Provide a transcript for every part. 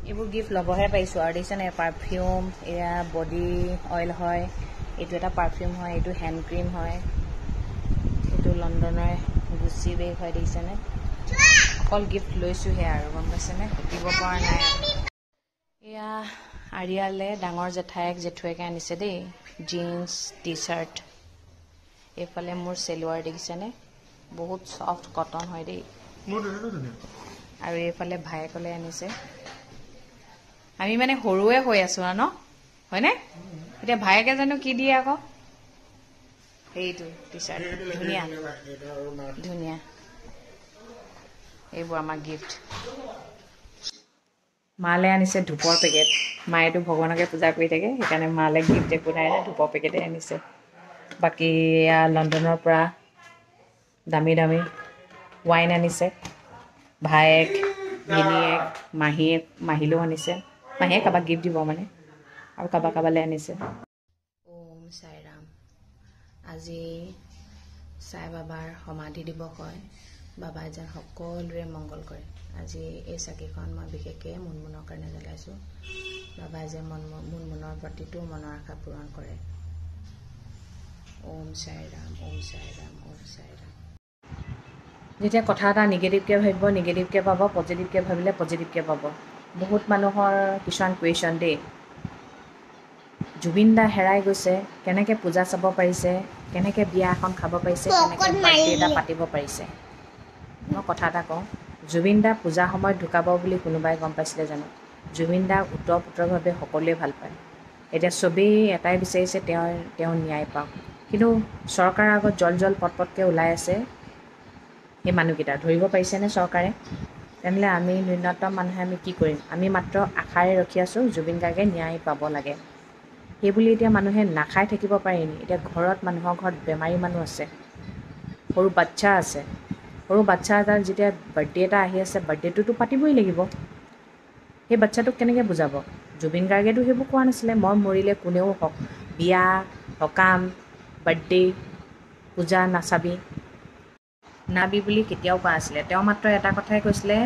এইবোৰ গিফ্ট ল'বহে পাইছোঁ আৰু দেখিছেনে পাৰফিউম এয়া বডি অইল হয় এইটো এটা পাৰফিউম হয় এইটো হেণ্ড ক্ৰীম হয় এইটো লণ্ডনৰ গুচি বেগ হয় দেখিছেনে অকল গিফ্ট লৈছোঁহে আৰু গম পাইছেনে শিকিব পৰা নাই এয়া আৰিয়ালে ডাঙৰ জেঠায়েক জেঠুৱেকে আনিছে দেই জিন্স টি চাৰ্ট এইফালে মোৰ চেলোৱাৰ দেখিছেনে বহুত ছফ্ট কটন হয় দেই আৰু এইফালে ভায়েকলে আনিছে আমি মানে সৰুৱে হৈ আছোঁ আৰু ন হয়নে এতিয়া ভায়েকে জানো কি দিয়ে আকৌ সেইটো টি চাৰ্ট ধুনীয়া ধুনীয়া এইবোৰ আমাৰ গিফ্ট মালে আনিছে ধূপৰ পেকেট মায়েতো ভগৱানকে পূজা কৰি থাকে সেইকাৰণে মালে গিফ্ট একো নাই ধূপৰ পেকেটে আনিছে বাকী এয়া লণ্ডনৰ পৰা দামী দামী ৱাইন আনিছে ভায়েক ভিনীয়েক মাহীলেও আনিছে মাহীয়ে কাৰোবাক গিফ্ট দিব মানে আৰু কাৰোবালৈ আনিছে ওম সাই ৰাম আজি সাই বাবাৰ সমাধি দিৱস হয় বাবাই যেন সকলোৰে মংগল কৰে আজি এই চাকিখন মই বিশেষকৈ মুনমুনৰ কাৰণে জ্বলাইছোঁ বাবাই যে মুনমুনৰ প্ৰতিটো মনৰ আশা পূৰণ কৰে ওম সাই ৰাম ওম সাই ৰাম ওম সাই ৰাম যেতিয়া কথা এটা নিগেটিভকৈ ভাবিব নিগেটিভকৈ পাব পজিটিভকৈ ভাবিলে পজিটিভকৈ পাব বহুত মানুহৰ কিছুমান কুৱেশ্যন দেই জুবিন দা হেৰাই গৈছে কেনেকৈ পূজা চাব পাৰিছে কেনেকৈ বিয়া এখন খাব পাৰিছে কেনেকৈ বাৰ্থডে এটা পাতিব পাৰিছে মই কথা এটা কওঁ জুবিন দা পূজা সময়ত ঢুকাব বুলি কোনোবাই গম পাইছিলে জানো জুবিন দাক উত্তৰভাৱে সকলোৱে ভাল পায় এতিয়া চবেই এটাই বিচাৰিছে তেওঁ ন্যায় পাওক কিন্তু চৰকাৰৰ আগত জল পটকৈ ওলাই আছে সেই মানুহকেইটা ধৰিব পাৰিছেনে চৰকাৰে তেনেহ'লে আমি ন্যূনতম মানুহে আমি কি কৰিম আমি মাত্ৰ আশাৰে ৰখি আছোঁ জুবিন গাৰ্গে ন্যায় পাব লাগে সেইবুলি এতিয়া মানুহে নাখাই থাকিব পাৰিনি এতিয়া মানুহৰ ঘৰত বেমাৰী মানুহ আছে সৰু বাচ্ছা আছে সৰু বাচ্ছা এটাৰ যেতিয়া বাৰ্থডে এটা আহি আছে বাৰ্থডেটোতো পাতিবই লাগিব সেই বাচ্ছাটোক কেনেকৈ বুজাব জুবিন গাৰ্গেতো সেইবোৰ কোৱা নাছিলে মই মৰিলে কোনেও বিয়া সকাম বাৰ্থডে পূজা নাচাবি বুলি কেতিয়াও কোৱা নাছিলে তেওঁ মাত্ৰ এটা কথাই কৈছিলে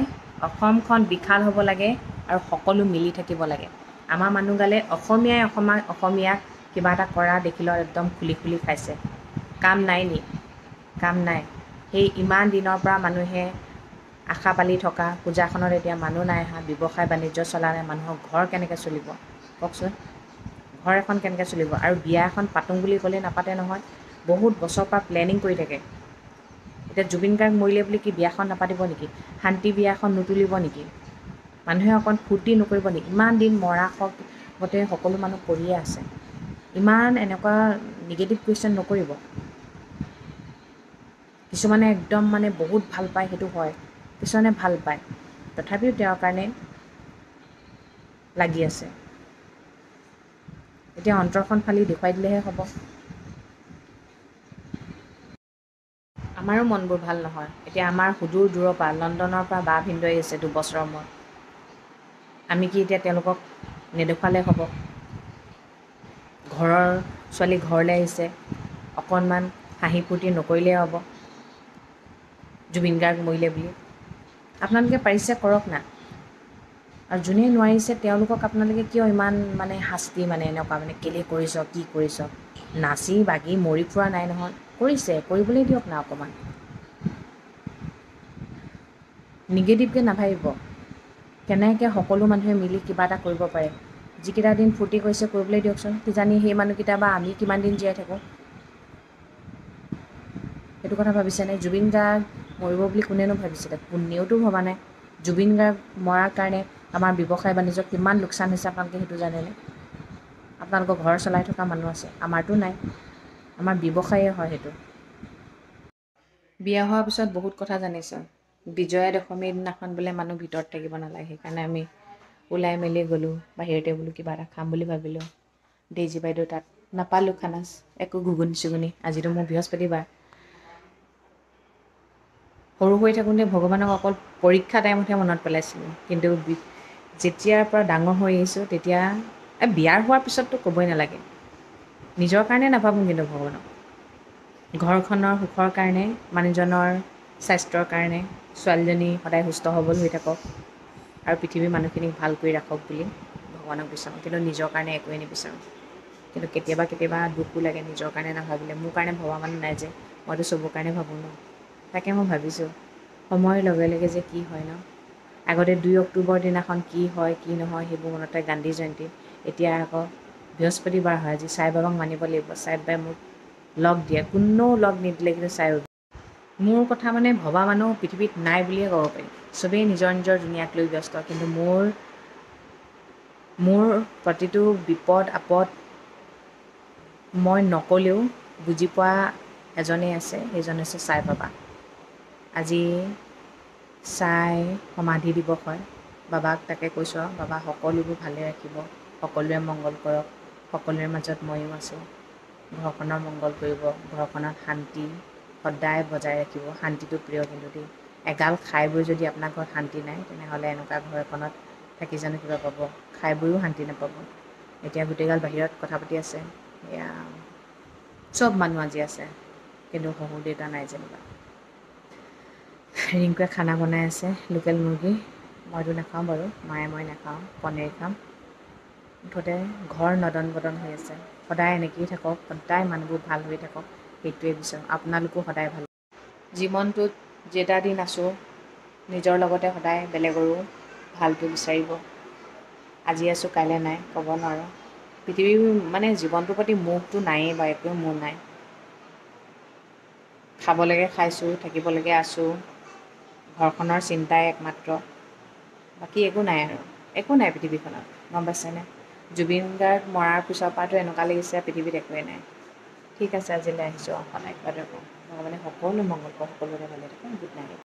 অসমখন বিশাল হ'ব লাগে আৰু সকলো মিলি থাকিব লাগে আমাৰ মানুহগালে অসমীয়াক কিবা এটা কৰা দেখিলে একদম খুলি খাইছে কাম নাই কাম নাই সেই ইমান দিনৰ পৰা মানুহে আশা পালি থকা পূজাখনত এতিয়া মানুহ নাই অহা ব্যৱসায় বাণিজ্য চলালে মানুহৰ ঘৰ কেনেকৈ চলিব কওকচোন ঘৰ এখন কেনেকৈ চলিব আৰু বিয়া এখন পাতোঁ বুলি ক'লে নাপাতে নহয় বহুত বছৰৰ পৰা প্লেনিং কৰি থাকে এতিয়া জুবিন গাৰ্গ মৰিলে বুলি কি বিয়াখন নাপাতিব নেকি শান্তি বিয়াখন নুতুলিব নেকি মানুহে অকণ ফূৰ্তি নকৰিব নেকি ইমান দিন মৰা গোটেই সকলো মানুহ কৰিয়ে আছে ইমান এনেকুৱা নিগেটিভ কুৱেশ্যন নকৰিব কিছুমানে একদম মানে বহুত ভাল পায় সেইটো হয় কিছুমানে ভাল পায় তথাপিও তেওঁৰ কাৰণে লাগি আছে এতিয়া অন্তৰখন ফালি দেখুৱাই দিলেহে হ'ব আমাৰো মনবোৰ ভাল নহয় এতিয়া আমাৰ সুদূৰ দূৰৰ পৰা লণ্ডনৰ পৰা বা ভিনদেউ আহিছে দুবছৰৰ মূৰত আমি কি এতিয়া তেওঁলোকক নেদেখুৱালে হ'ব ঘৰৰ ছোৱালী ঘৰলৈ আহিছে অকণমান হাঁহি ফূৰ্তি নকৰিলেই হ'ব জুবিন গাৰ্গ মৰিলে বুলি আপোনালোকে পাৰিছে কৰক না আৰু যোনে নোৱাৰিছে তেওঁলোকক আপোনালোকে কিয় ইমান মানে শাস্তি মানে এনেকুৱা মানে কেলে কৰিছ কি কৰিছ নাচি বাগি মৰি ফুৰা নাই নহয় কৰিছে কৰিবলৈ দিয়ক না অকণমান নিগেটিভকৈ নাভাবিব কেনেকৈ সকলো মানুহে মিলি কিবা এটা কৰিব পাৰে যিকেইটা দিন ফূৰ্তি কৰিছে কৰিবলৈ দিয়কচোন কিজানি সেই মানুহকেইটা বা আমি কিমান দিন জীয়াই থাকোঁ সেইটো কথা ভাবিছেনে জুবিন গাৰ্গ মৰিব বুলি কোনেনো ভাবিছিলে কোনেওতো ভবা নাই জুবিন গাৰ্গ মৰাৰ কাৰণে আমাৰ ব্যৱসায় বাণিজ্যত কিমান লোকচান হৈছে আপোনালোকে সেইটো জানেনে আপোনালোকৰ ঘৰ চলাই থকা মানুহ আছে আমাৰতো নাই আমাৰ ব্যৱসায়ে হয় সেইটো বিয়া হোৱাৰ পিছত বহুত কথা জানিছোঁ বিজয়া দশমীৰ দিনাখন বোলে মানুহ ভিতৰত থাকিব নালাগে সেইকাৰণে আমি ওলাই মেলি গ'লোঁ বাহিৰতে বোলো কিবা এটা খাম বুলি ভাবিলোঁ ডেইজী বাইদেউ তাত নাপালোঁ খানা একো ঘুগুনি চুগুনি আজিতো মোৰ বৃহস্পতিবাৰ সৰু হৈ থাকোঁতে ভগৱানক অকল পৰীক্ষা টাইমতহে মনত পেলাইছিলোঁ কিন্তু যেতিয়াৰ পৰা ডাঙৰ হৈ আহিছোঁ তেতিয়া বিয়াৰ হোৱাৰ পিছততো ক'বই নালাগে নিজৰ কাৰণে নাভাবোঁ কিন্তু ভগৱানক ঘৰখনৰ সুখৰ কাৰণে মানুহজনৰ স্বাস্থ্যৰ কাৰণে ছোৱালীজনী সদায় সুস্থ সবল হৈ থাকক আৰু পৃথিৱীৰ মানুহখিনিক ভাল কৰি ৰাখক বুলি ভগৱানক বিচাৰোঁ, কিন্তু নিজৰ কাৰণে একোৱেই নিবিচাৰোঁ। কিন্তু কেতিয়াবা দুখো লাগে নিজৰ কাৰণে নাভাবিলে। মোৰ কাৰণে ভবা মানুহ নাই যে, মইতো চবৰ কাৰণে ভাবোঁ ন। তাকে মই ভাবিছোঁ সময়ৰ লগে লগে যে কি হয় ন। আগতে 2 অক্টোবৰ দিনাখন কি হয় কি নহয় সেইবোৰ মনতে, গান্ধী জয়ন্তী। এতিয়া আকৌ বৃহস্পতিবাৰ হয়, আজি চাই বাবাক মানিব লাগিব। চাই বাবাই মোক লগ দিয়ে, কোনেও লগ নিদিলে কিন্তু চাই বাবাই। মোৰ কথা মানে ভবা মানুহ পৃথিৱীত নাই বুলিয়ে ক'ব পাৰি। চবেই নিজৰ নিজৰ দুনিয়াক লৈ ব্যস্ত, কিন্তু মোৰ প্ৰতিটো বিপদ আপদ মই নক'লেও বুজি পোৱা এজনেই আছে, সেইজন হৈছে চাই বাবা। আজি চাই সমাধি দিৱস হয়। বাবাক তাকে কৈছোঁ আৰু বাবা সকলোবোৰ ভালে ৰাখিব, সকলোৰে মংগল কৰক, সকলোৰে মাজত ময়ো আছোঁ। ঘৰখনৰ মংগল কৰিব, ঘৰখনত শান্তি সদায় বজাই ৰাখিব। শান্তিটো প্ৰিয় কিন্তু দেই। এগাল খাই বৈ যদি আপোনাৰ ঘৰত শান্তি নাই, তেনেহ'লে এনেকুৱা ঘৰ এখনত থাকি জানো কিবা পাব? খাই বৈও শান্তি নাপাব। এতিয়া গোটেইগাল বাহিৰত কথা পাতি আছে, এয়া চব মানুহ আজি আছে, কিন্তু শহুৰ দেউতা নাই যেনিবা। ৰিংকুৱে খানা বনাই আছে, লোকেল মুৰ্গী। মইতো নাখাওঁ বাৰু, মায়ে মই নাখাওঁ, পনীৰ খাম। মুঠতে ঘৰ নদন বদন হৈ আছে। সদায় এনেকৈয়ে থাকক, সদায় মানুহবোৰ ভাল হৈ থাকক, সেইটোৱে বিচাৰোঁ। আপোনালোকো সদায় ভাল। জীৱনটোত যেইটা দিন আছোঁ, নিজৰ লগতে সদায় বেলেগৰো ভালটো বিচাৰিব। আজি আছোঁ কাইলৈ নাই, ক'ব নোৱাৰোঁ। পৃথিৱীৰ মানে জীৱনটোৰ প্ৰতি মোহটো নায়েই বা একোৱে মোহ নাই। খাব লাগে খাইছোঁ, থাকিব লাগে আছোঁ, ঘৰখনৰ চিন্তাই একমাত্ৰ, বাকী একো নাই আৰু। একো নাই পৃথিৱীখনত, গম পাইছেনে? জুবিন গাৰ্গ মৰাৰ পিছৰ পৰাতো এনেকুৱা লাগিছে পৃথিৱীত একোৱেই নাই। ঠিক আছে, আজিলৈ আহিছোঁ আৰু সদায় কিবা এটা কওঁ। ভগৱানে সকলো মংগল কৰক, সকলোৰে ভালে থাকক। Good night.